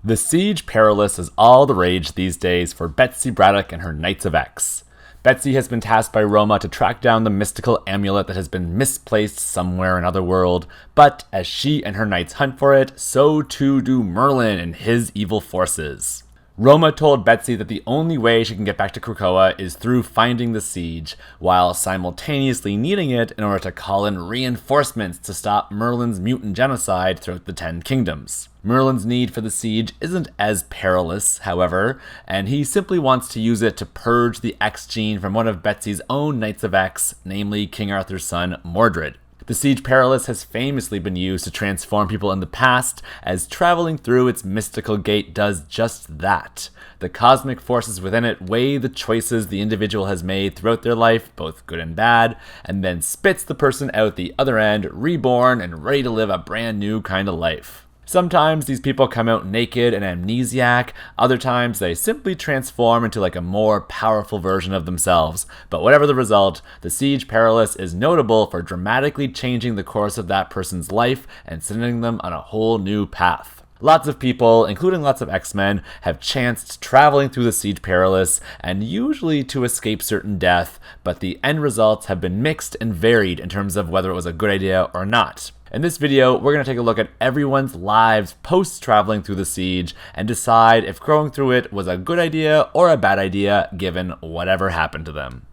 The Siege Perilous is all the rage these days for Betsy Braddock and her Knights of X. Betsy has been tasked by Roma to track down the mystical amulet that has been misplaced somewhere in Otherworld, but as she and her knights hunt for it, so too do Merlin and his evil forces. Roma told Betsy that the only way she can get back to Krakoa is through finding the siege, while simultaneously needing it in order to call in reinforcements to stop Merlin's mutant genocide throughout the Ten Kingdoms. Merlin's need for the siege isn't as perilous, however, and he simply wants to use it to purge the X gene from one of Betsy's own Knights of X, namely King Arthur's son, Mordred. The Siege Perilous has famously been used to transform people in the past, as traveling through its mystical gate does just that. The cosmic forces within it weigh the choices the individual has made throughout their life, both good and bad, and then spits the person out the other end, reborn and ready to live a brand new kind of life. Sometimes these people come out naked and amnesiac, other times they simply transform into a more powerful version of themselves. But whatever the result, the Siege Perilous is notable for dramatically changing the course of that person's life and sending them on a whole new path. Lots of people, including lots of X-Men, have chanced traveling through the Siege Perilous, and usually to escape certain death, but the end results have been mixed and varied in terms of whether it was a good idea or not. In this video, we're going to take a look at everyone's lives post-traveling through the siege and decide if going through it was a good idea or a bad idea given whatever happened to them.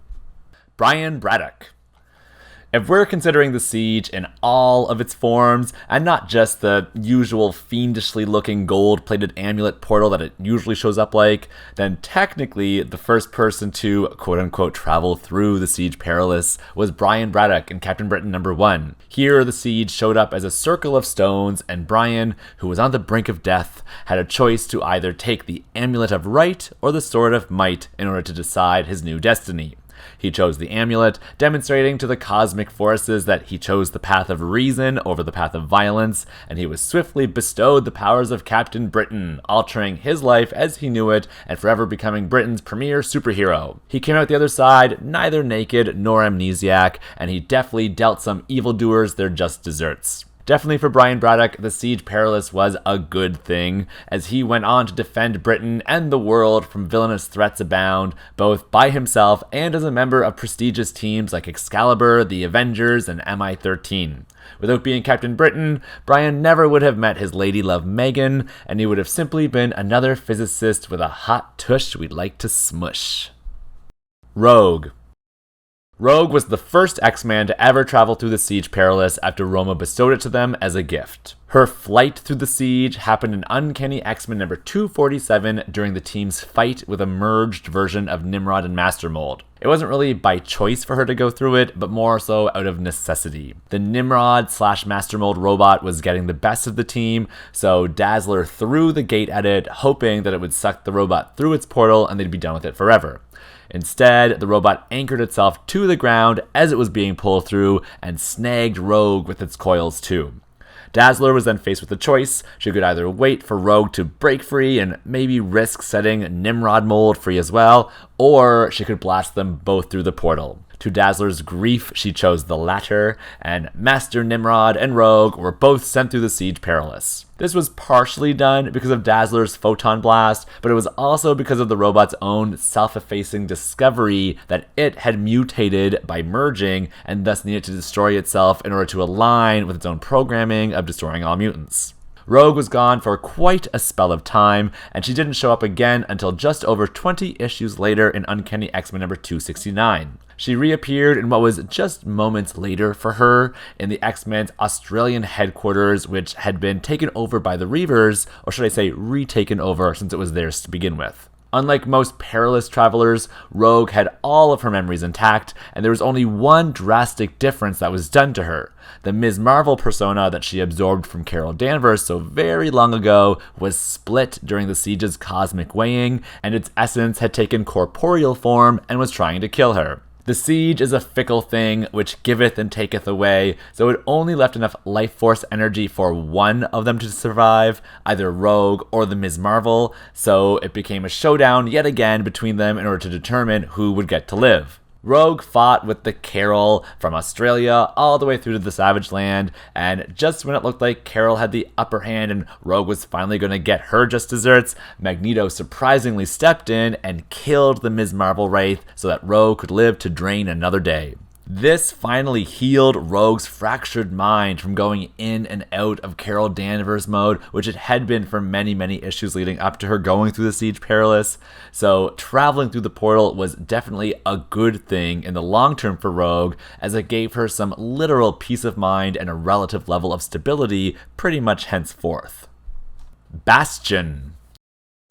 Brian Braddock. If we're considering the siege in all of its forms, and not just the usual fiendishly looking gold-plated amulet portal that it usually shows up like, then technically the first person to quote-unquote travel through the Siege Perilous was Brian Braddock in Captain Britain #1. Here the siege showed up as a circle of stones, and Brian, who was on the brink of death, had a choice to either take the Amulet of Right or the Sword of Might in order to decide his new destiny. He chose the amulet, demonstrating to the cosmic forces that he chose the path of reason over the path of violence, and he was swiftly bestowed the powers of Captain Britain, altering his life as he knew it and forever becoming Britain's premier superhero. He came out the other side neither naked nor amnesiac, and he definitely dealt some evildoers their just desserts. Definitely for Brian Braddock, the Siege Perilous was a good thing, as he went on to defend Britain and the world from villainous threats abound, both by himself and as a member of prestigious teams like Excalibur, the Avengers, and MI-13. Without being Captain Britain, Brian never would have met his lady love Megan, and he would have simply been another physicist with a hot tush we'd like to smush. Rogue. Rogue was the first X-Man to ever travel through the Siege Perilous after Roma bestowed it to them as a gift. Her flight through the siege happened in Uncanny X-Men number 247 during the team's fight with a merged version of Nimrod and Master Mold. It wasn't really by choice for her to go through it, but more so out of necessity. The Nimrod/Master Mold robot was getting the best of the team, so Dazzler threw the gate at it, hoping that it would suck the robot through its portal and they'd be done with it forever. Instead, the robot anchored itself to the ground as it was being pulled through and snagged Rogue with its coils too. Dazzler was then faced with a choice. She could either wait for Rogue to break free and maybe risk setting Nimrod Mold free as well, or she could blast them both through the portal. To Dazzler's grief, she chose the latter, and Master Nimrod and Rogue were both sent through the Siege Perilous. This was partially done because of Dazzler's photon blast, but it was also because of the robot's own self-effacing discovery that it had mutated by merging and thus needed to destroy itself in order to align with its own programming of destroying all mutants. Rogue was gone for quite a spell of time, and she didn't show up again until just over 20 issues later in Uncanny X-Men number 269. She reappeared in what was just moments later for her in the X-Men's Australian headquarters, which had been taken over by the Reavers, or should I say retaken over since it was theirs to begin with. Unlike most perilous travelers, Rogue had all of her memories intact, and there was only one drastic difference that was done to her. The Ms. Marvel persona that she absorbed from Carol Danvers so very long ago was split during the siege's cosmic weighing, and its essence had taken corporeal form and was trying to kill her. The siege is a fickle thing which giveth and taketh away, so it only left enough life force energy for one of them to survive, either Rogue or the Ms. Marvel, so it became a showdown yet again between them in order to determine who would get to live. Rogue fought with the Carol from Australia all the way through to the Savage Land, and just when it looked like Carol had the upper hand and Rogue was finally going to get her just desserts, Magneto surprisingly stepped in and killed the Ms. Marvel Wraith so that Rogue could live to drain another day. This finally healed Rogue's fractured mind from going in and out of Carol Danvers mode, which it had been for many, many issues leading up to her going through the Siege Perilous. So traveling through the portal was definitely a good thing in the long term for Rogue, as it gave her some literal peace of mind and a relative level of stability pretty much henceforth. Bastion.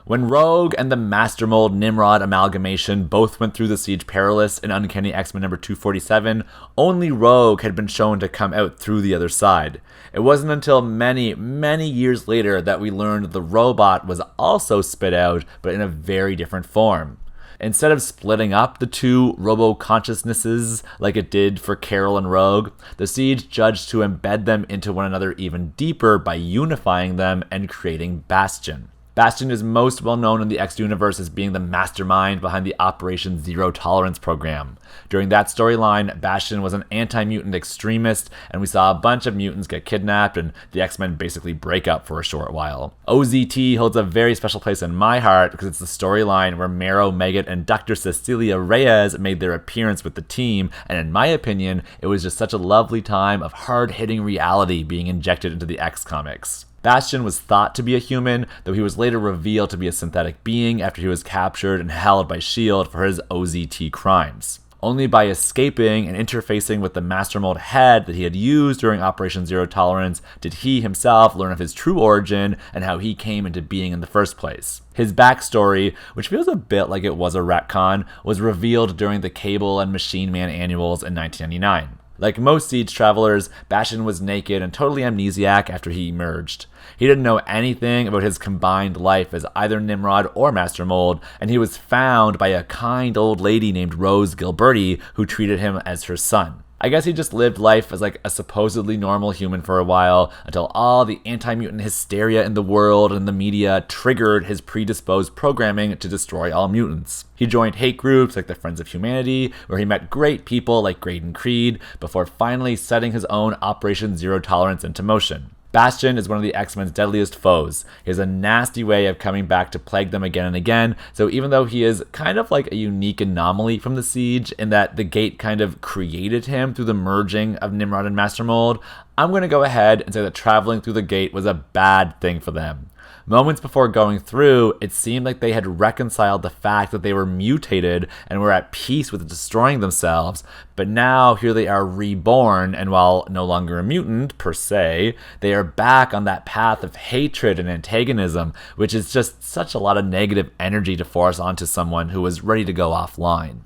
When Rogue and the Master Mold Nimrod amalgamation both went through the Siege Perilous in Uncanny X-Men number 247, only Rogue had been shown to come out through the other side. It wasn't until many, many years later that we learned the robot was also spit out, but in a very different form. Instead of splitting up the two robo-consciousnesses like it did for Carol and Rogue, the Siege judged to embed them into one another even deeper by unifying them and creating Bastion. Bastion is most well known in the X universe as being the mastermind behind the Operation Zero Tolerance program. During that storyline, Bastion was an anti-mutant extremist, and we saw a bunch of mutants get kidnapped, and the X-Men basically break up for a short while. OZT holds a very special place in my heart because it's the storyline where Marrow, Maggot, and Dr. Cecilia Reyes made their appearance with the team, and in my opinion, it was just such a lovely time of hard-hitting reality being injected into the X comics. Bastion was thought to be a human, though he was later revealed to be a synthetic being after he was captured and held by S.H.I.E.L.D. for his OZT crimes. Only by escaping and interfacing with the Master Mold head that he had used during Operation Zero Tolerance did he himself learn of his true origin and how he came into being in the first place. His backstory, which feels a bit like it was a retcon, was revealed during the Cable and Machine Man annuals in 1999. Like most Siege travelers, Bastion was naked and totally amnesiac after he emerged. He didn't know anything about his combined life as either Nimrod or Master Mold, and he was found by a kind old lady named Rose Gilberti, who treated him as her son. I guess he just lived life as like a supposedly normal human for a while until all the anti-mutant hysteria in the world and the media triggered his predisposed programming to destroy all mutants. He joined hate groups like the Friends of Humanity, where he met great people like Graydon Creed, before finally setting his own Operation Zero Tolerance into motion. Bastion is one of the X-Men's deadliest foes. He has a nasty way of coming back to plague them again and again, so even though he is kind of like a unique anomaly from the Siege in that the Gate kind of created him through the merging of Nimrod and Master Mold, I'm going to go ahead and say that traveling through the Gate was a bad thing for them. Moments before going through, it seemed like they had reconciled the fact that they were mutated and were at peace with destroying themselves, but now here they are reborn, and while no longer a mutant, per se, they are back on that path of hatred and antagonism, which is just such a lot of negative energy to force onto someone who was ready to go offline.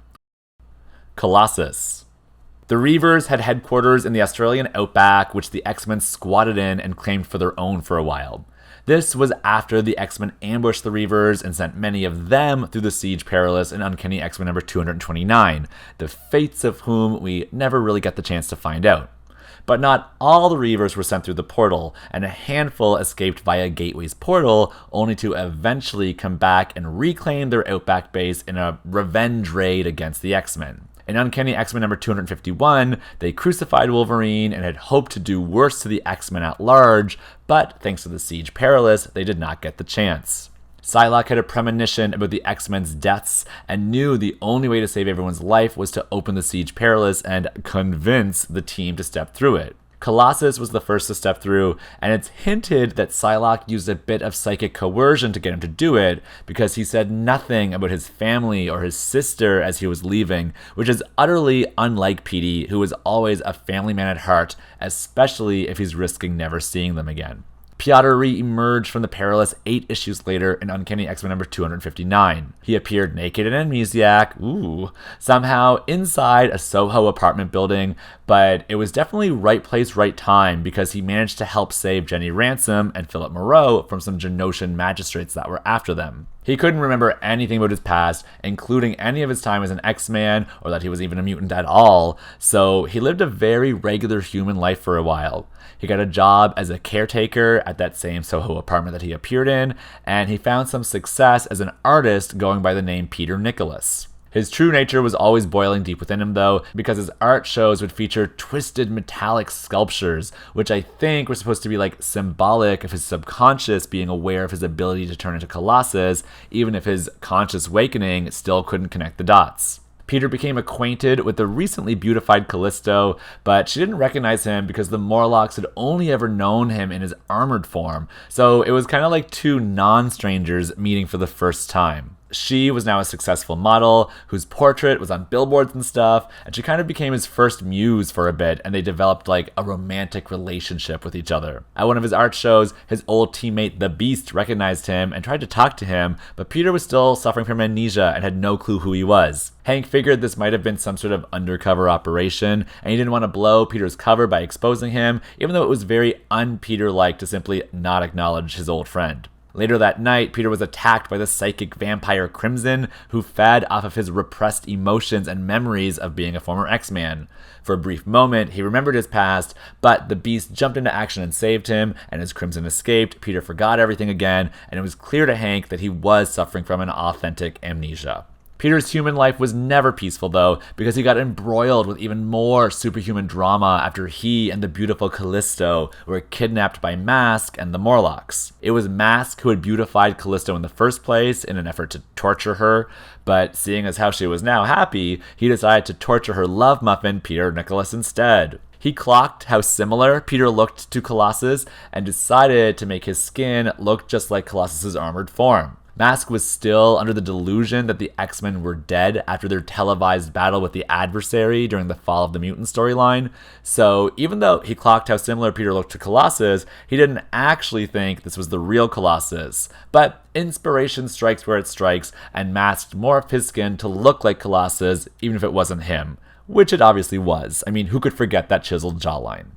Colossus. The Reavers had headquarters in the Australian Outback, which the X-Men squatted in and claimed for their own for a while. This was after the X-Men ambushed the Reavers and sent many of them through the Siege Perilous in Uncanny X-Men number 229, the fates of whom we never really get the chance to find out. But not all the Reavers were sent through the portal, and a handful escaped via Gateway's portal, only to eventually come back and reclaim their Outback base in a revenge raid against the X-Men. In Uncanny X-Men number 251, they crucified Wolverine and had hoped to do worse to the X-Men at large, but thanks to the Siege Perilous, they did not get the chance. Psylocke had a premonition about the X-Men's deaths and knew the only way to save everyone's life was to open the Siege Perilous and convince the team to step through it. Colossus was the first to step through, and it's hinted that Psylocke used a bit of psychic coercion to get him to do it, because he said nothing about his family or his sister as he was leaving, which is utterly unlike Petey, who is always a family man at heart, especially if he's risking never seeing them again. Piotr re-emerged from the Perilous 8 issues later in Uncanny X-Men number 259. He appeared naked and amnesiac, somehow inside a Soho apartment building, but it was definitely right place, right time, because he managed to help save Jenny Ransom and Philip Moreau from some Genosian magistrates that were after them. He couldn't remember anything about his past, including any of his time as an X-Man, or that he was even a mutant at all, so he lived a very regular human life for a while. He got a job as a caretaker at that same Soho apartment that he appeared in, and he found some success as an artist going by the name Peter Nicholas. His true nature was always boiling deep within him, though, because his art shows would feature twisted metallic sculptures, which I think were supposed to be like symbolic of his subconscious being aware of his ability to turn into Colossus, even if his conscious awakening still couldn't connect the dots. Peter became acquainted with the recently beautified Callisto, but she didn't recognize him because the Morlocks had only ever known him in his armored form, so it was kind of like two non-strangers meeting for the first time. She was now a successful model whose portrait was on billboards and stuff, and she kind of became his first muse for a bit, and they developed like a romantic relationship with each other. At one of his art shows, his old teammate the Beast recognized him and tried to talk to him, but Peter was still suffering from amnesia and had no clue who he was. Hank figured this might have been some sort of undercover operation, and he didn't want to blow Peter's cover by exposing him, even though it was very un-Peter-like to simply not acknowledge his old friend. Later that night, Peter was attacked by the psychic vampire Crimson, who fed off of his repressed emotions and memories of being a former X-Man. For a brief moment, he remembered his past, but the Beast jumped into action and saved him, and as Crimson escaped, Peter forgot everything again, and it was clear to Hank that he was suffering from an authentic amnesia. Peter's human life was never peaceful, though, because he got embroiled with even more superhuman drama after he and the beautiful Callisto were kidnapped by Mask and the Morlocks. It was Mask who had beautified Callisto in the first place in an effort to torture her, but seeing as how she was now happy, he decided to torture her love muffin, Peter Nicholas, instead. He clocked how similar Peter looked to Colossus and decided to make his skin look just like Colossus's armored form. Mask was still under the delusion that the X-Men were dead after their televised battle with the adversary during the Fall of the Mutant storyline, so even though he clocked how similar Peter looked to Colossus, he didn't actually think this was the real Colossus. But inspiration strikes where it strikes, and Mask morphed his skin to look like Colossus, even if it wasn't him. Which it obviously was. I mean, who could forget that chiseled jawline?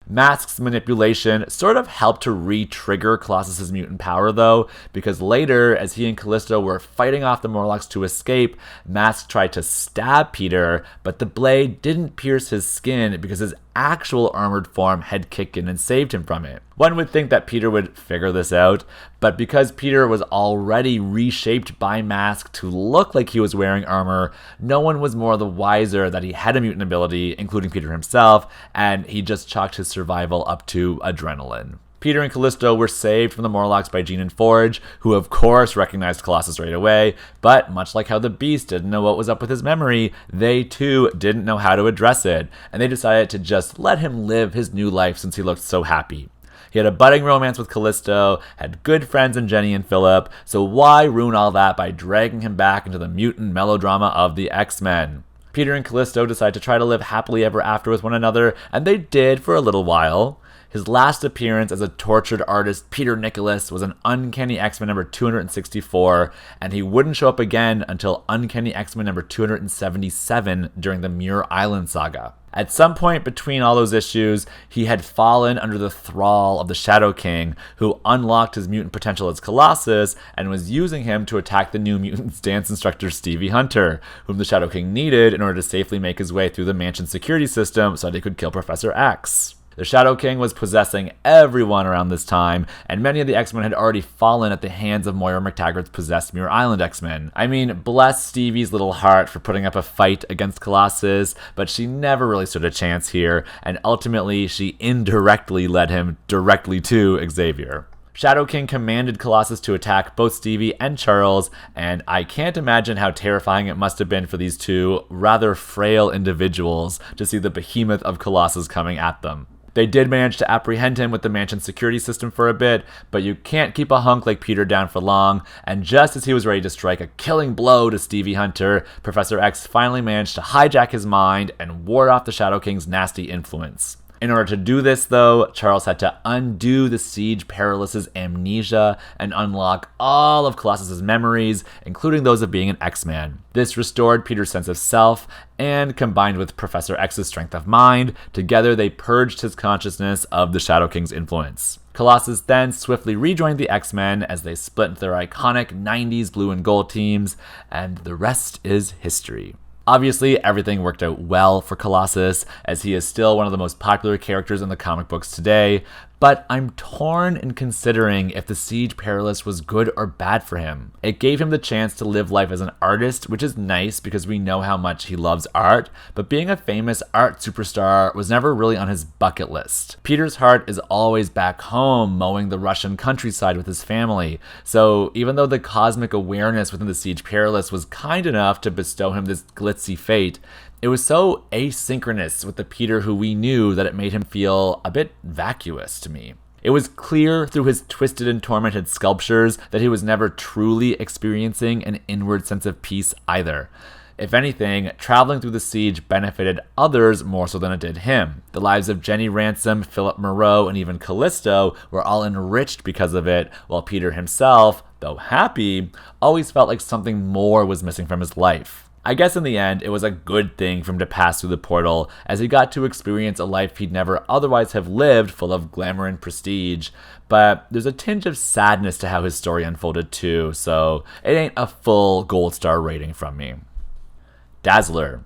Mask's manipulation sort of helped to re-trigger Colossus's mutant power, though, because later, as he and Callisto were fighting off the Morlocks to escape, Mask tried to stab Peter, but the blade didn't pierce his skin because his actual armored form had kicked in and saved him from it. One would think that Peter would figure this out, but because Peter was already reshaped by Mask to look like he was wearing armor, no one was more the wiser that he had a mutant ability, including Peter himself, and he just chalked his survival up to adrenaline. Peter and Callisto were saved from the Morlocks by Jean and Forge, who of course recognized Colossus right away, but much like how the Beast didn't know what was up with his memory, they too didn't know how to address it, and they decided to just let him live his new life since he looked so happy. He had a budding romance with Callisto, had good friends in Jenny and Philip, so why ruin all that by dragging him back into the mutant melodrama of the X-Men? Peter and Callisto decided to try to live happily ever after with one another, and they did for a little while. His last appearance as a tortured artist, Peter Nicholas, was in Uncanny X-Men number 264, and he wouldn't show up again until Uncanny X-Men number 277 during the Muir Island saga. At some point between all those issues, he had fallen under the thrall of the Shadow King, who unlocked his mutant potential as Colossus and was using him to attack the New Mutants dance instructor Stevie Hunter, whom the Shadow King needed in order to safely make his way through the mansion security system so that he could kill Professor X. The Shadow King was possessing everyone around this time, and many of the X-Men had already fallen at the hands of Moira McTaggart's possessed Muir Island X-Men. I mean, bless Stevie's little heart for putting up a fight against Colossus, but she never really stood a chance here, and ultimately she indirectly led him directly to Xavier. Shadow King commanded Colossus to attack both Stevie and Charles, and I can't imagine how terrifying it must have been for these two rather frail individuals to see the behemoth of Colossus coming at them. They did manage to apprehend him with the mansion security system for a bit, but you can't keep a hunk like Peter down for long, and just as he was ready to strike a killing blow to Stevie Hunter, Professor X finally managed to hijack his mind and ward off the Shadow King's nasty influence. In order to do this, though, Charles had to undo the Siege Perilous' amnesia and unlock all of Colossus' memories, including those of being an X-Man. This restored Peter's sense of self, and combined with Professor X's strength of mind, together they purged his consciousness of the Shadow King's influence. Colossus then swiftly rejoined the X-Men as they split into their iconic 90s blue and gold teams, and the rest is history. Obviously, everything worked out well for Colossus, as he is still one of the most popular characters in the comic books today, But I'm torn in considering if the Siege Perilous was good or bad for him. It gave him the chance to live life as an artist, which is nice because we know how much he loves art, but being a famous art superstar was never really on his bucket list. Peter's heart is always back home, mowing the Russian countryside with his family, so even though the cosmic awareness within the Siege Perilous was kind enough to bestow him this glitzy fate, it was so asynchronous with the Peter who we knew that it made him feel a bit vacuous to me. It was clear through his twisted and tormented sculptures that he was never truly experiencing an inward sense of peace either. If anything, traveling through the siege benefited others more so than it did him. The lives of Jenny Ransom, Philip Moreau, and even Callisto were all enriched because of it, while Peter himself, though happy, always felt like something more was missing from his life. I guess in the end, it was a good thing for him to pass through the portal, as he got to experience a life he'd never otherwise have lived, full of glamour and prestige. But there's a tinge of sadness to how his story unfolded too, so it ain't a full gold star rating from me. Dazzler.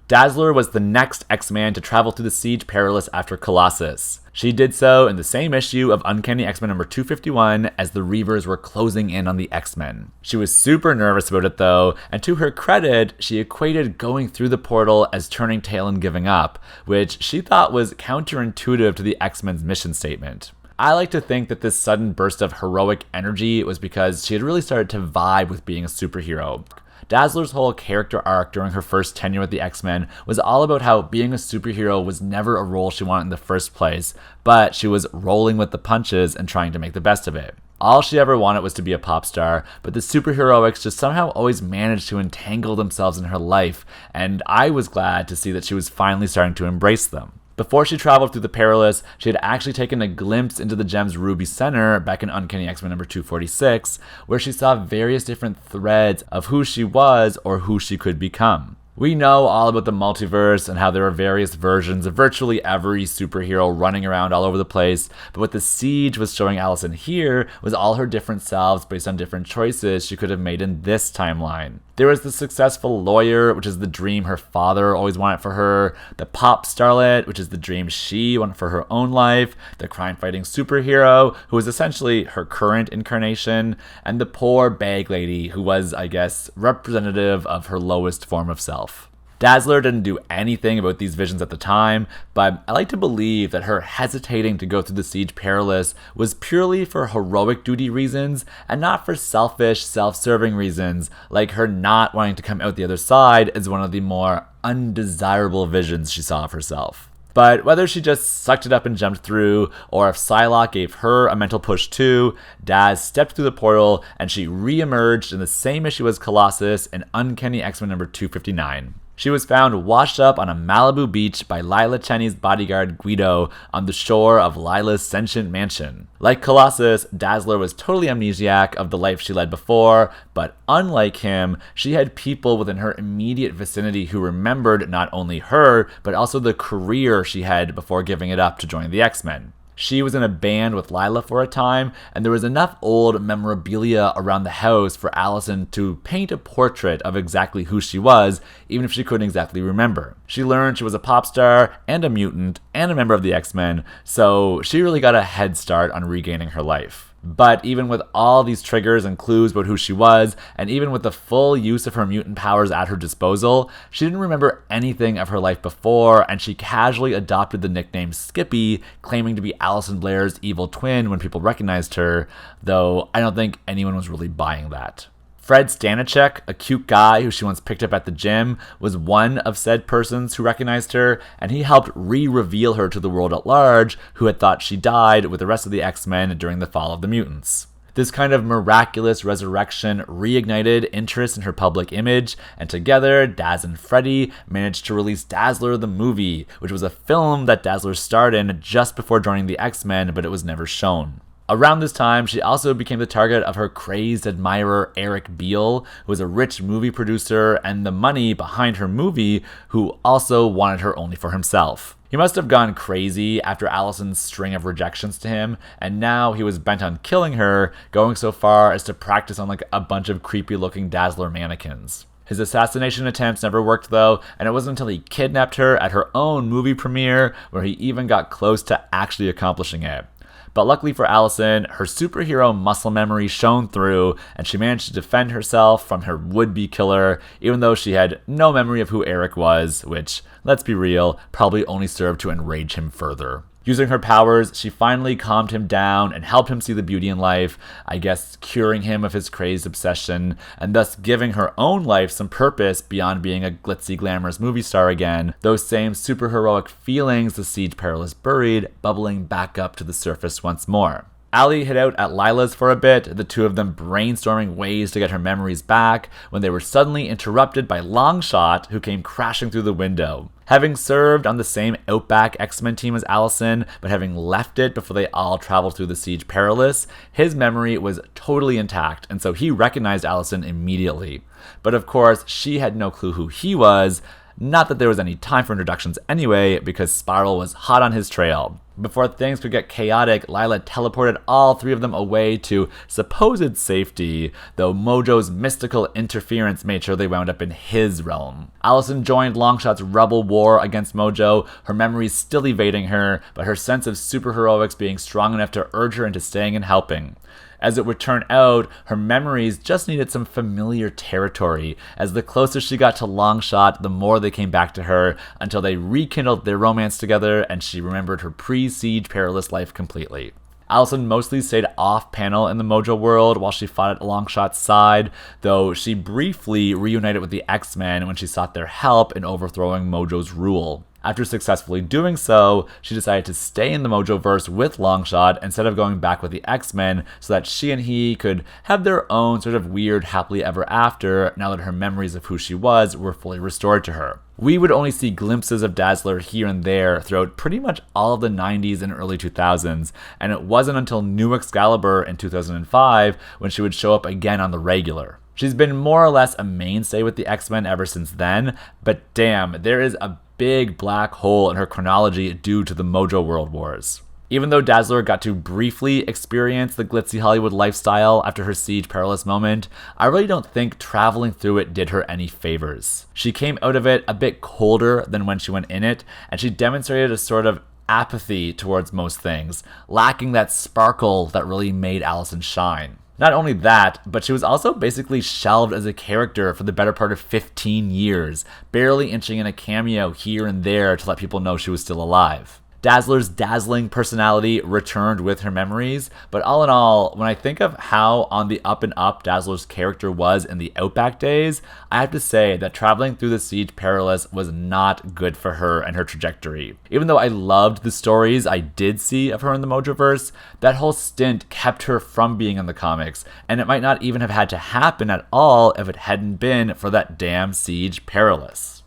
Dazzler was the next X-Man to travel through the Siege Perilous after Colossus. She did so in the same issue of Uncanny X-Men number 251 as the Reavers were closing in on the X-Men. She was super nervous about it though, and to her credit, she equated going through the portal as turning tail and giving up, which she thought was counterintuitive to the X-Men's mission statement. I like to think that this sudden burst of heroic energy was because she had really started to vibe with being a superhero. Dazzler's whole character arc during her first tenure with the X-Men was all about how being a superhero was never a role she wanted in the first place, but she was rolling with the punches and trying to make the best of it. All she ever wanted was to be a pop star, but the superheroics just somehow always managed to entangle themselves in her life, and I was glad to see that she was finally starting to embrace them. Before she traveled through the Perilous, she had actually taken a glimpse into the gem's ruby center back in Uncanny X-Men number 246, where she saw various different threads of who she was or who she could become. We know all about the multiverse and how there are various versions of virtually every superhero running around all over the place, but what the Siege was showing Allison here was all her different selves based on different choices she could have made in this timeline. There was the successful lawyer, which is the dream her father always wanted for her, the pop starlet, which is the dream she wanted for her own life, the crime-fighting superhero, who was essentially her current incarnation, and the poor bag lady, who was, I guess, representative of her lowest form of self. Dazzler didn't do anything about these visions at the time, but I like to believe that her hesitating to go through the Siege Perilous was purely for heroic duty reasons and not for selfish, self-serving reasons, like her not wanting to come out the other side as one of the more undesirable visions she saw of herself. But whether she just sucked it up and jumped through, or if Psylocke gave her a mental push too, Daz stepped through the portal and she re-emerged in the same issue as Colossus in Uncanny X-Men number 259. She was found washed up on a Malibu beach by Lila Cheney's bodyguard Guido on the shore of Lila's sentient mansion. Like Colossus, Dazzler was totally amnesiac of the life she led before, but unlike him, she had people within her immediate vicinity who remembered not only her, but also the career she had before giving it up to join the X-Men. She was in a band with Lila for a time, and there was enough old memorabilia around the house for Allison to paint a portrait of exactly who she was, even if she couldn't exactly remember. She learned she was a pop star, and a mutant, and a member of the X-Men, so she really got a head start on regaining her life. But even with all these triggers and clues about who she was, and even with the full use of her mutant powers at her disposal, she didn't remember anything of her life before, and she casually adopted the nickname Skippy, claiming to be Allison Blair's evil twin when people recognized her, though I don't think anyone was really buying that. Fred Stanachek, a cute guy who she once picked up at the gym, was one of said persons who recognized her, and he helped re-reveal her to the world at large, who had thought she died with the rest of the X-Men during the fall of the mutants. This kind of miraculous resurrection reignited interest in her public image, and together, Daz and Freddy managed to release Dazzler the movie, which was a film that Dazzler starred in just before joining the X-Men, but it was never shown. Around this time, she also became the target of her crazed admirer Eric Beale, who was a rich movie producer and the money behind her movie, who also wanted her only for himself. He must have gone crazy after Allison's string of rejections to him, and now he was bent on killing her, going so far as to practice on like a bunch of creepy-looking Dazzler mannequins. His assassination attempts never worked though, and it wasn't until he kidnapped her at her own movie premiere where he even got close to actually accomplishing it. But luckily for Allison, her superhero muscle memory shone through, and she managed to defend herself from her would-be killer, even though she had no memory of who Eric was, which, let's be real, probably only served to enrage him further. Using her powers, she finally calmed him down and helped him see the beauty in life, I guess curing him of his crazed obsession, and thus giving her own life some purpose beyond being a glitzy, glamorous movie star again, those same superheroic feelings the Siege Perilous buried, bubbling back up to the surface once more. Allie hid out at Lila's for a bit, the two of them brainstorming ways to get her memories back, when they were suddenly interrupted by Longshot, who came crashing through the window. Having served on the same Outback X-Men team as Allison, but having left it before they all traveled through the Siege Perilous, his memory was totally intact, and so he recognized Allison immediately. But of course, she had no clue who he was, not that there was any time for introductions anyway, because Spiral was hot on his trail. Before things could get chaotic, Lila teleported all three of them away to supposed safety, though Mojo's mystical interference made sure they wound up in his realm. Allison joined Longshot's rebel war against Mojo, her memories still evading her, but her sense of superheroics being strong enough to urge her into staying and helping. As it would turn out, her memories just needed some familiar territory, as the closer she got to Longshot, the more they came back to her, until they rekindled their romance together and she remembered her pre-Siege Perilous life completely. Allison mostly stayed off-panel in the Mojo world while she fought at Longshot's side, though she briefly reunited with the X-Men when she sought their help in overthrowing Mojo's rule. After successfully doing so, she decided to stay in the Mojoverse with Longshot instead of going back with the X-Men so that she and he could have their own sort of weird happily ever after now that her memories of who she was were fully restored to her. We would only see glimpses of Dazzler here and there throughout pretty much all of the 90s and early 2000s, and it wasn't until New Excalibur in 2005 when she would show up again on the regular. She's been more or less a mainstay with the X-Men ever since then, but damn, there is a big black hole in her chronology due to the Mojo World Wars. Even though Dazzler got to briefly experience the glitzy Hollywood lifestyle after her Siege Perilous moment, I really don't think traveling through it did her any favors. She came out of it a bit colder than when she went in it, and she demonstrated a sort of apathy towards most things, lacking that sparkle that really made Allison shine. Not only that, but she was also basically shelved as a character for the better part of 15 years, barely inching in a cameo here and there to let people know she was still alive. Dazzler's dazzling personality returned with her memories, but all in all, when I think of how on the up and up Dazzler's character was in the Outback days, I have to say that traveling through the Siege Perilous was not good for her and her trajectory. Even though I loved the stories I did see of her in the Mojoverse, that whole stint kept her from being in the comics, and it might not even have had to happen at all if it hadn't been for that damn Siege Perilous.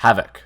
Havok.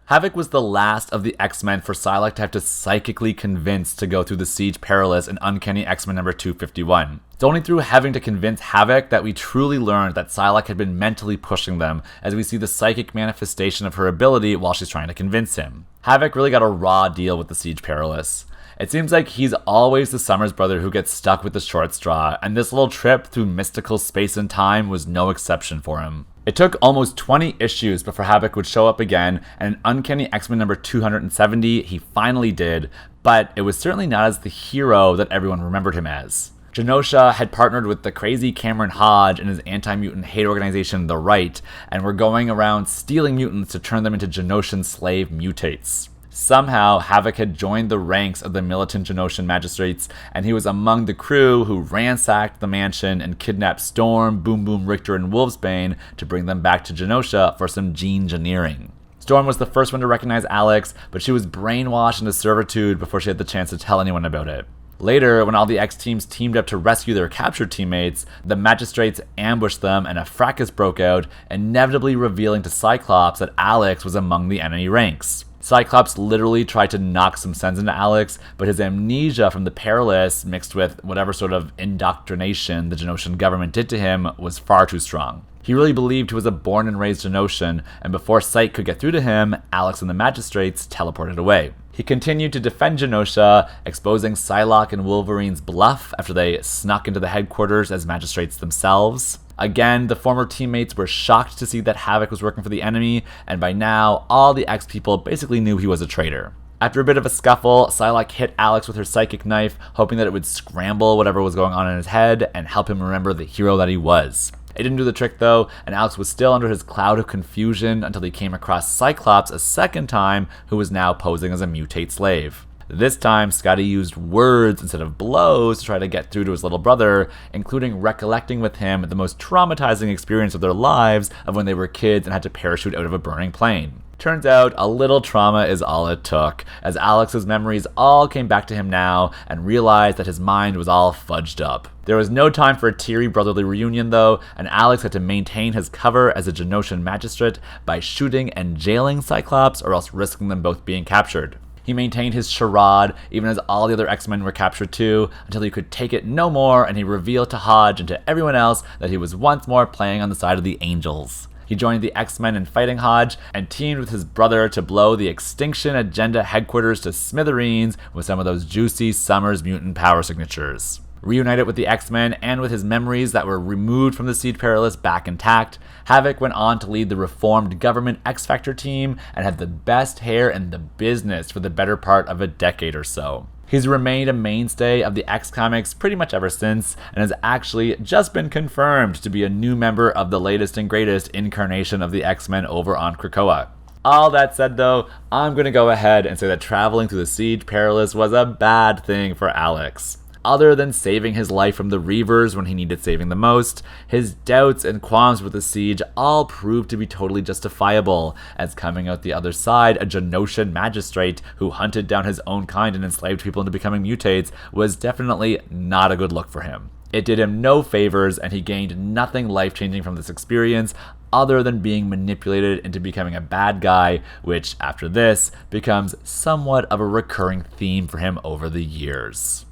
Havok was the last of the X-Men for Psylocke to have to psychically convince to go through the Siege Perilous in Uncanny X-Men number 251. It's only through having to convince Havok that we truly learned that Psylocke had been mentally pushing them, as we see the psychic manifestation of her ability while she's trying to convince him. Havok really got a raw deal with the Siege Perilous. It seems like he's always the Summers brother who gets stuck with the short straw, and this little trip through mystical space and time was no exception for him. It took almost 20 issues before Havok would show up again, and in Uncanny X-Men number 270, he finally did, but it was certainly not as the hero that everyone remembered him as. Genosha had partnered with the crazy Cameron Hodge and his anti-mutant hate organization, The Right, and were going around stealing mutants to turn them into Genoshan slave mutates. Somehow, Havok had joined the ranks of the militant Genoshan magistrates, and he was among the crew who ransacked the mansion and kidnapped Storm, Boom Boom, Richter, and Wolfsbane to bring them back to Genosha for some gene-engineering. Storm was the first one to recognize Alex, but she was brainwashed into servitude before she had the chance to tell anyone about it. Later, when all the X-teams teamed up to rescue their captured teammates, the magistrates ambushed them and a fracas broke out, inevitably revealing to Cyclops that Alex was among the enemy ranks. Cyclops literally tried to knock some sense into Alex, but his amnesia from the Perilous, mixed with whatever sort of indoctrination the Genoshan government did to him, was far too strong. He really believed he was a born and raised Genoshan, and before Psyche could get through to him, Alex and the magistrates teleported away. He continued to defend Genosha, exposing Psylocke and Wolverine's bluff after they snuck into the headquarters as magistrates themselves. Again, the former teammates were shocked to see that Havok was working for the enemy, and by now, all the X-people basically knew he was a traitor. After a bit of a scuffle, Psylocke hit Alex with her psychic knife, hoping that it would scramble whatever was going on in his head and help him remember the hero that he was. It didn't do the trick though, and Alex was still under his cloud of confusion until he came across Cyclops a second time, who was now posing as a mutate slave. This time, Scotty used words instead of blows to try to get through to his little brother, including recollecting with him the most traumatizing experience of their lives of when they were kids and had to parachute out of a burning plane. Turns out, a little trauma is all it took, as Alex's memories all came back to him now and realized that his mind was all fudged up. There was no time for a teary brotherly reunion though, and Alex had to maintain his cover as a Genosian magistrate by shooting and jailing Cyclops or else risking them both being captured. He maintained his charade, even as all the other X-Men were captured too, until he could take it no more and he revealed to Hodge and to everyone else that he was once more playing on the side of the Angels. He joined the X-Men in fighting Hodge and teamed with his brother to blow the Extinction Agenda headquarters to smithereens with some of those juicy Summers mutant power signatures. Reunited with the X-Men and with his memories that were removed from the Siege Perilous back intact, Havok went on to lead the reformed government X-Factor team and had the best hair in the business for the better part of a decade or so. He's remained a mainstay of the X-Comics pretty much ever since, and has actually just been confirmed to be a new member of the latest and greatest incarnation of the X-Men over on Krakoa. All that said though, I'm going to go ahead and say that traveling through the Siege Perilous was a bad thing for Alex. Other than saving his life from the Reavers when he needed saving the most, his doubts and qualms with the siege all proved to be totally justifiable, as coming out the other side, a Genosian magistrate who hunted down his own kind and enslaved people into becoming mutates was definitely not a good look for him. It did him no favors, and he gained nothing life-changing from this experience other than being manipulated into becoming a bad guy, which, after this, becomes somewhat of a recurring theme for him over the years.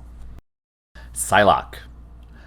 Psylocke.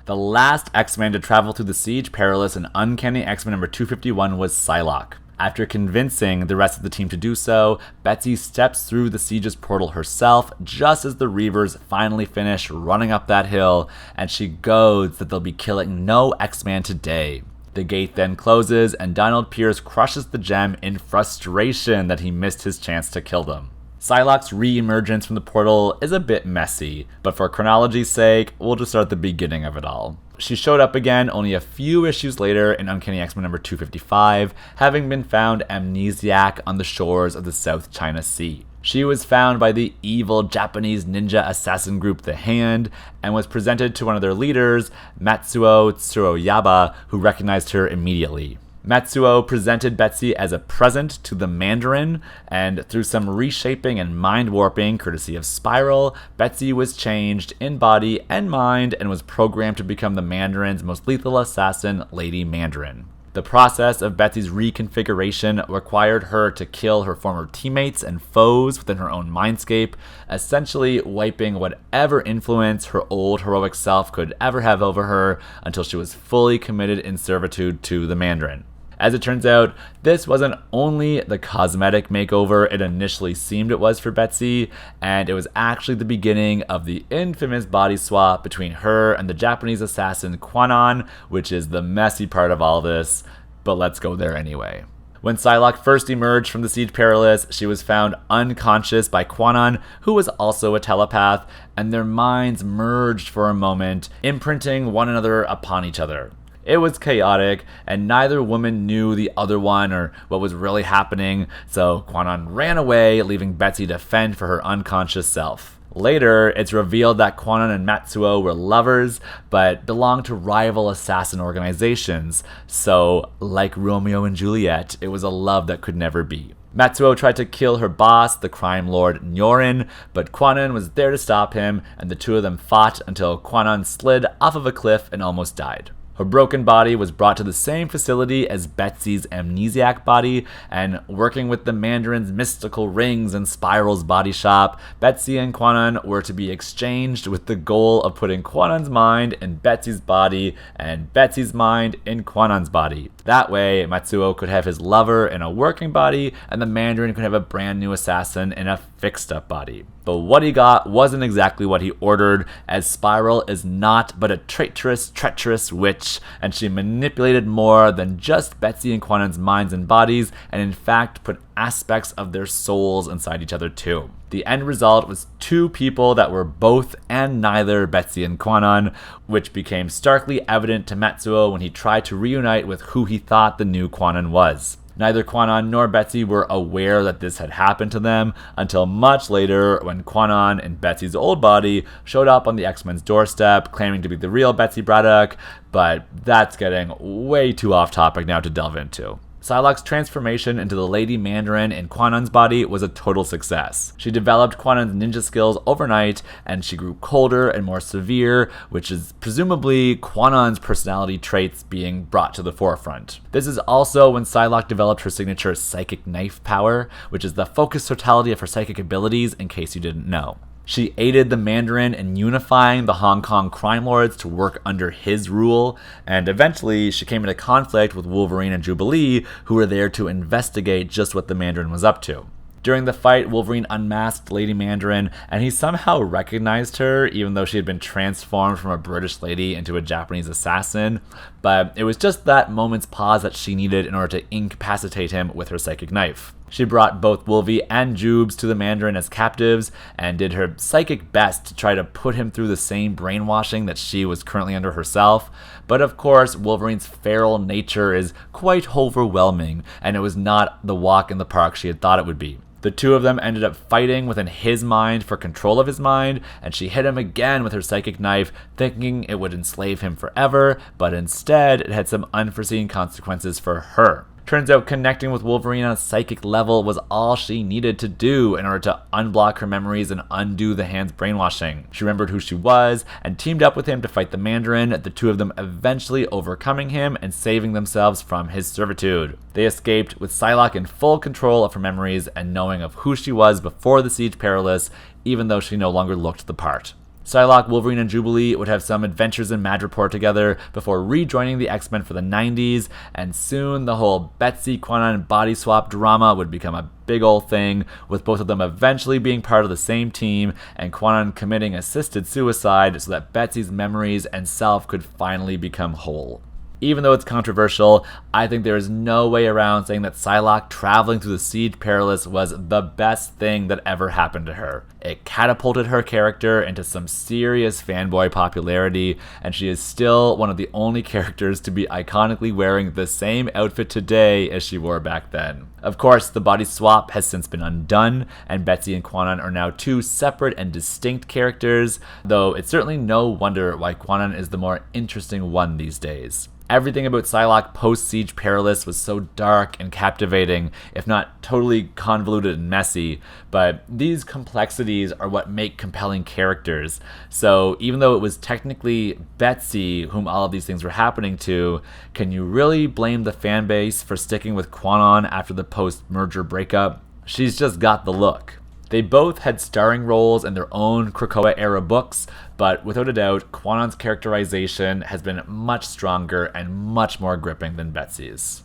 The last X-Men to travel through the Siege Perilous in Uncanny X-Men number 251 was Psylocke. After convincing the rest of the team to do so, Betsy steps through the Siege's portal herself just as the Reavers finally finish running up that hill, and she goads that they'll be killing no X-Man today. The gate then closes, and Donald Pierce crushes the gem in frustration that he missed his chance to kill them. Psylocke's re-emergence from the portal is a bit messy, but for chronology's sake, we'll just start at the beginning of it all. She showed up again only a few issues later in Uncanny X-Men number 255, having been found amnesiac on the shores of the South China Sea. She was found by the evil Japanese ninja assassin group The Hand, and was presented to one of their leaders, Matsuo Tsuruyaba, who recognized her immediately. Matsuo presented Betsy as a present to the Mandarin, and through some reshaping and mind warping courtesy of Spiral, Betsy was changed in body and mind and was programmed to become the Mandarin's most lethal assassin, Lady Mandarin. The process of Betsy's reconfiguration required her to kill her former teammates and foes within her own mindscape, essentially wiping whatever influence her old heroic self could ever have over her until she was fully committed in servitude to the Mandarin. As it turns out, this wasn't only the cosmetic makeover it initially seemed it was for Betsy, and it was actually the beginning of the infamous body swap between her and the Japanese assassin Kwannon, which is the messy part of all this, but let's go there anyway. When Psylocke first emerged from the Siege Perilous, she was found unconscious by Kwannon, who was also a telepath, and their minds merged for a moment, imprinting one another upon each other. It was chaotic, and neither woman knew the other one or what was really happening, so Kwannon ran away, leaving Betsy to fend for her unconscious self. Later, it's revealed that Kwannon and Matsuo were lovers, but belonged to rival assassin organizations, so, like Romeo and Juliet, it was a love that could never be. Matsuo tried to kill her boss, the crime lord Nyorin, but Kwannon was there to stop him, and the two of them fought until Kwannon slid off of a cliff and almost died. Her broken body was brought to the same facility as Betsy's amnesiac body, and working with the Mandarin's mystical rings and Spiral's body shop, Betsy and Kwannon were to be exchanged with the goal of putting Kwannon's mind in Betsy's body and Betsy's mind in Kwannon's body. That way, Matsuo could have his lover in a working body, and the Mandarin could have a brand new assassin in a fixed-up body. But what he got wasn't exactly what he ordered, as Spiral is not but a treacherous witch, and she manipulated more than just Betsy and Quanon's minds and bodies, and in fact put aspects of their souls inside each other too. The end result was two people that were both and neither Betsy and Quanon, which became starkly evident to Matsuo when he tried to reunite with who he thought the new Quanon was. Neither Quanon nor Betsy were aware that this had happened to them until much later, when Quanon in Betsy's old body showed up on the X-Men's doorstep claiming to be the real Betsy Braddock, but that's getting way too off topic now to delve into. Psylocke's transformation into the Lady Mandarin in Quanon's body was a total success. She developed Quanon's ninja skills overnight, and she grew colder and more severe, which is presumably Quanon's personality traits being brought to the forefront. This is also when Psylocke developed her signature psychic knife power, which is the focused totality of her psychic abilities, in case you didn't know. She aided the Mandarin in unifying the Hong Kong crime lords to work under his rule, and eventually she came into conflict with Wolverine and Jubilee, who were there to investigate just what the Mandarin was up to. During the fight, Wolverine unmasked Lady Mandarin, and he somehow recognized her, even though she had been transformed from a British lady into a Japanese assassin, but it was just that moment's pause that she needed in order to incapacitate him with her psychic knife. She brought both Wolvie and Jubes to the Mandarin as captives, and did her psychic best to try to put him through the same brainwashing that she was currently under herself, but of course Wolverine's feral nature is quite overwhelming, and it was not the walk in the park she had thought it would be. The two of them ended up fighting within his mind for control of his mind, and she hit him again with her psychic knife, thinking it would enslave him forever, but instead it had some unforeseen consequences for her. Turns out connecting with Wolverine on a psychic level was all she needed to do in order to unblock her memories and undo the Hand's brainwashing. She remembered who she was and teamed up with him to fight the Mandarin, the two of them eventually overcoming him and saving themselves from his servitude. They escaped with Psylocke in full control of her memories and knowing of who she was before the Siege Perilous, even though she no longer looked the part. Psylocke, Wolverine, and Jubilee would have some adventures in Madripoor together before rejoining the X-Men for the 90s, and soon the whole Betsy-Quanon body swap drama would become a big old thing, with both of them eventually being part of the same team, and Quanon committing assisted suicide so that Betsy's memories and self could finally become whole. Even though it's controversial, I think there is no way around saying that Psylocke traveling through the Siege Perilous was the best thing that ever happened to her. It catapulted her character into some serious fanboy popularity, and she is still one of the only characters to be iconically wearing the same outfit today as she wore back then. Of course, the body swap has since been undone, and Betsy and Quanon are now two separate and distinct characters, though it's certainly no wonder why Quanon is the more interesting one these days. Everything about Psylocke post-Siege Perilous was so dark and captivating, if not totally convoluted and messy, but these complexities are what make compelling characters. So even though it was technically Betsy whom all of these things were happening to, can you really blame the fanbase for sticking with Quanon after the post-merger breakup? She's just got the look. They both had starring roles in their own Krakoa-era books, but without a doubt, Quanon's characterization has been much stronger and much more gripping than Betsy's.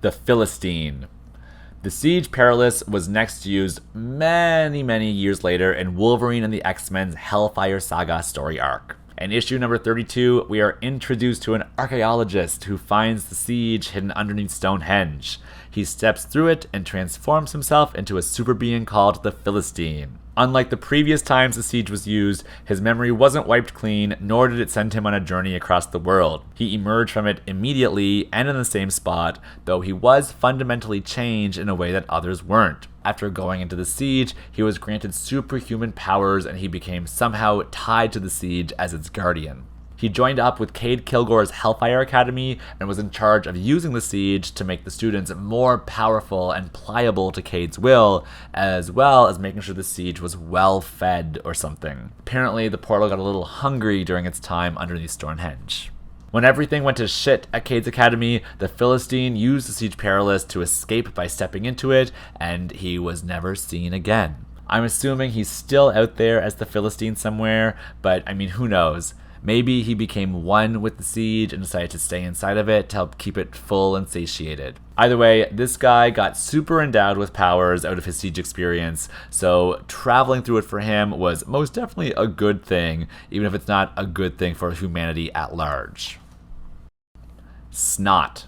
The Philistine. The Siege Perilous was next used many years later in Wolverine and the X-Men's Hellfire Saga story arc. In issue number 32, we are introduced to an archaeologist who finds the siege hidden underneath Stonehenge. He steps through it and transforms himself into a super being called the Philistine. Unlike the previous times the siege was used, his memory wasn't wiped clean, nor did it send him on a journey across the world. He emerged from it immediately and in the same spot, though he was fundamentally changed in a way that others weren't. After going into the siege, he was granted superhuman powers and he became somehow tied to the siege as its guardian. He joined up with Kade Kilgore's Hellfire Academy and was in charge of using the siege to make the students more powerful and pliable to Kade's will, as well as making sure the siege was well fed or something. Apparently, the portal got a little hungry during its time underneath Stonehenge. When everything went to shit at Kade's Academy, the Philistine used the Siege Perilous to escape by stepping into it, and he was never seen again. I'm assuming he's still out there as the Philistine somewhere, but I mean, who knows? Maybe he became one with the siege and decided to stay inside of it to help keep it full and satiated. Either way, this guy got super endowed with powers out of his siege experience, so traveling through it for him was most definitely a good thing, even if it's not a good thing for humanity at large. Snot.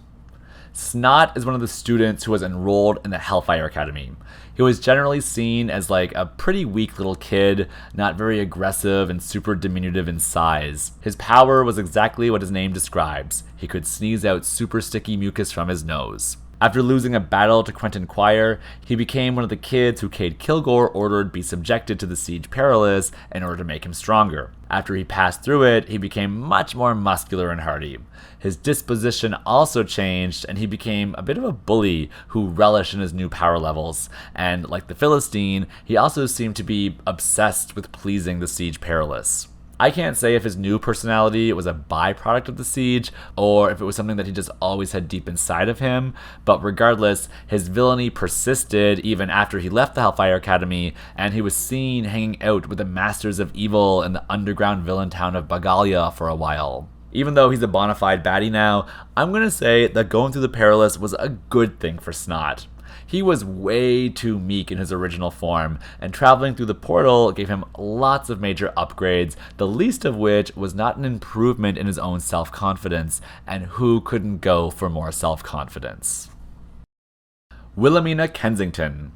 Snot is one of the students who was enrolled in the Hellfire Academy. He was generally seen as like a pretty weak little kid, not very aggressive and super diminutive in size. His power was exactly what his name describes. He could sneeze out super sticky mucus from his nose. After losing a battle to Quentin Quire, he became one of the kids who Kade Kilgore ordered be subjected to the Siege Perilous in order to make him stronger. After he passed through it, he became much more muscular and hardy. His disposition also changed, and he became a bit of a bully who relished in his new power levels. And like the Philistine, he also seemed to be obsessed with pleasing the Siege Perilous. I can't say if his new personality was a byproduct of the siege, or if it was something that he just always had deep inside of him, but regardless, his villainy persisted even after he left the Hellfire Academy, and he was seen hanging out with the Masters of Evil in the underground villain town of Bagalia for a while. Even though he's a bona fide baddie now, I'm gonna say that going through the Perilous was a good thing for Snot. He was way too meek in his original form, and traveling through the portal gave him lots of major upgrades, the least of which was not an improvement in his own self-confidence, and who couldn't go for more self-confidence? Wilhemina Kensington.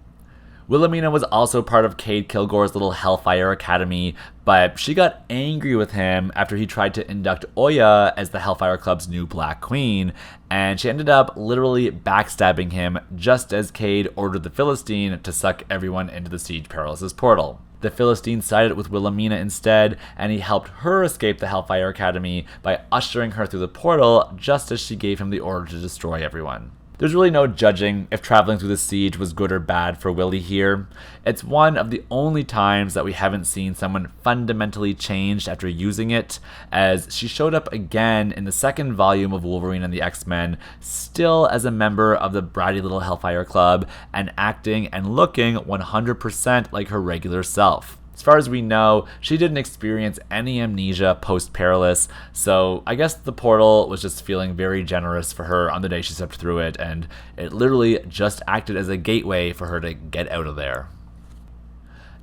Wilhemina was also part of Kade Kilgore's little Hellfire Academy, but she got angry with him after he tried to induct Oya as the Hellfire Club's new Black Queen, and she ended up literally backstabbing him just as Kade ordered the Philistine to suck everyone into the Siege Perilous' portal. The Philistine sided with Wilhemina instead, and he helped her escape the Hellfire Academy by ushering her through the portal just as she gave him the order to destroy everyone. There's really no judging if traveling through the siege was good or bad for Willie here. It's one of the only times that we haven't seen someone fundamentally changed after using it, as she showed up again in the second volume of Wolverine and the X-Men, still as a member of the bratty little Hellfire Club, and acting and looking 100% like her regular self. As far as we know, she didn't experience any amnesia post-Perilous, so I guess the portal was just feeling very generous for her on the day she stepped through it, and it literally just acted as a gateway for her to get out of there.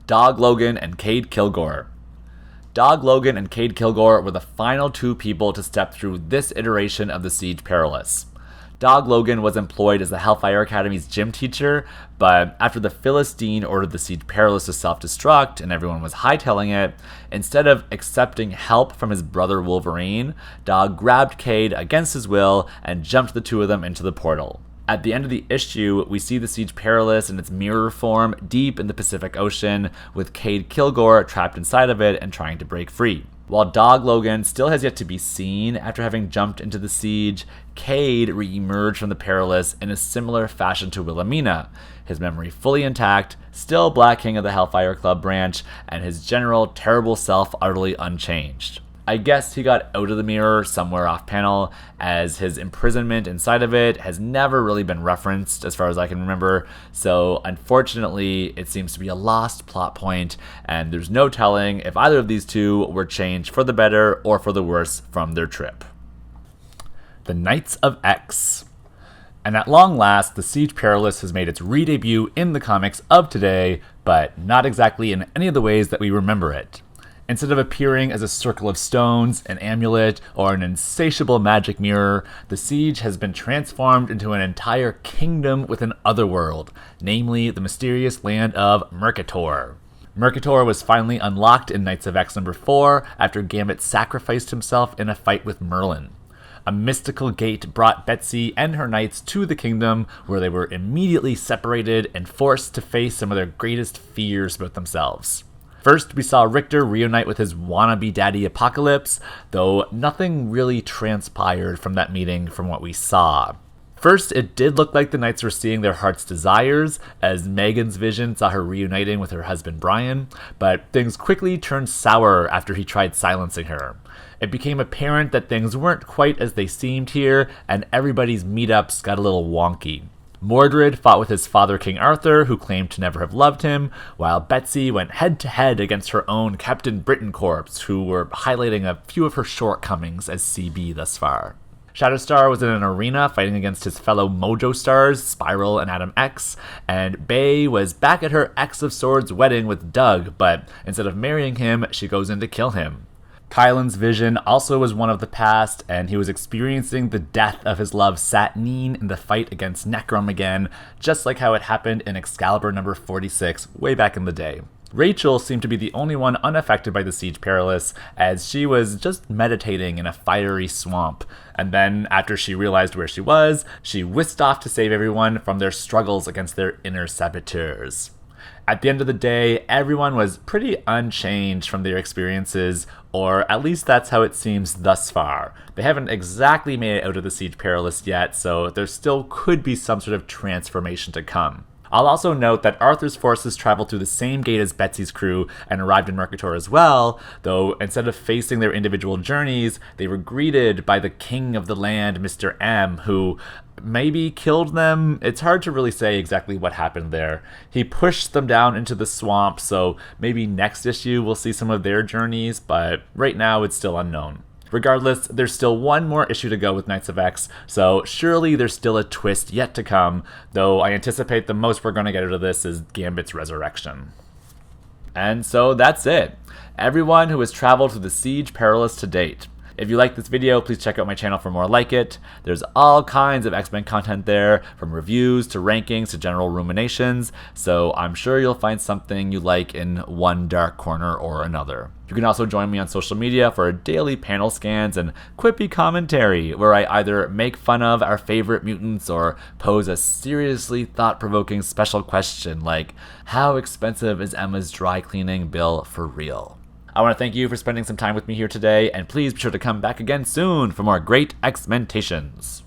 Dog Logan and Kade Kilgore. Dog Logan and Kade Kilgore were the final two people to step through this iteration of the Siege Perilous. Dog Logan was employed as the Hellfire Academy's gym teacher, but after the Philistine ordered the Siege Perilous to self-destruct and everyone was hightailing it, instead of accepting help from his brother Wolverine, Dog grabbed Kade against his will and jumped the two of them into the portal. At the end of the issue, we see the Siege Perilous in its mirror form deep in the Pacific Ocean, with Kade Kilgore trapped inside of it and trying to break free. While Dog Logan still has yet to be seen after having jumped into the siege, Kade re-emerged from the Perilous in a similar fashion to Wilhemina, his memory fully intact, still Black King of the Hellfire Club branch, and his general terrible self utterly unchanged. I guess he got out of the mirror somewhere off panel, as his imprisonment inside of it has never really been referenced as far as I can remember, so unfortunately it seems to be a lost plot point, and there's no telling if either of these two were changed for the better or for the worse from their trip. The Knights of X. And at long last, the Siege Perilous has made its re-debut in the comics of today, but not exactly in any of the ways that we remember it. Instead of appearing as a circle of stones, an amulet, or an insatiable magic mirror, the Siege has been transformed into an entire kingdom with an otherworld, namely the mysterious land of Mercator. Mercator was finally unlocked in Knights of X number 4 after Gambit sacrificed himself in a fight with Merlin. A mystical gate brought Betsy and her knights to the kingdom, where they were immediately separated and forced to face some of their greatest fears about themselves. First, we saw Richter reunite with his wannabe daddy Apocalypse, though nothing really transpired from that meeting from what we saw. First, it did look like the knights were seeing their heart's desires, as Megan's vision saw her reuniting with her husband Brian, but things quickly turned sour after he tried silencing her. It became apparent that things weren't quite as they seemed here, and everybody's meetups got a little wonky. Mordred fought with his father King Arthur, who claimed to never have loved him, while Betsy went head-to-head against her own Captain Britain-Corps, who were highlighting a few of her shortcomings as CB thus far. Shatterstar was in an arena fighting against his fellow Mojo Stars, Spiral and Adam X, and Bay was back at her X of Swords wedding with Doug, but instead of marrying him, she goes in to kill him. Kylan's vision also was one of the past, and he was experiencing the death of his love Satnine in the fight against Necrom again, just like how it happened in Excalibur number 46 way back in the day. Rachel seemed to be the only one unaffected by the Siege Perilous, as she was just meditating in a fiery swamp. And then, after she realized where she was, she whisked off to save everyone from their struggles against their inner saboteurs. At the end of the day, everyone was pretty unchanged from their experiences, or at least that's how it seems thus far. They haven't exactly made it out of the Siege Perilous yet, so there still could be some sort of transformation to come. I'll also note that Arthur's forces traveled through the same gate as Betsy's crew and arrived in Mercator as well, though instead of facing their individual journeys, they were greeted by the king of the land, Mr. M, who maybe killed them. It's hard to really say exactly what happened there. He pushed them down into the swamp, so maybe next issue we'll see some of their journeys, but right now it's still unknown. Regardless, there's still one more issue to go with Knights of X, so surely there's still a twist yet to come, though I anticipate the most we're going to get out of this is Gambit's resurrection. And so that's it. Everyone who has traveled through the Siege Perilous to date. If you like this video, please check out my channel for more like it. There's all kinds of X-Men content there, from reviews to rankings to general ruminations, so I'm sure you'll find something you like in one dark corner or another. You can also join me on social media for daily panel scans and quippy commentary, where I either make fun of our favorite mutants or pose a seriously thought-provoking special question like, how expensive is Emma's dry cleaning bill for real? I want to thank you for spending some time with me here today, and please be sure to come back again soon for more great X-Mentations.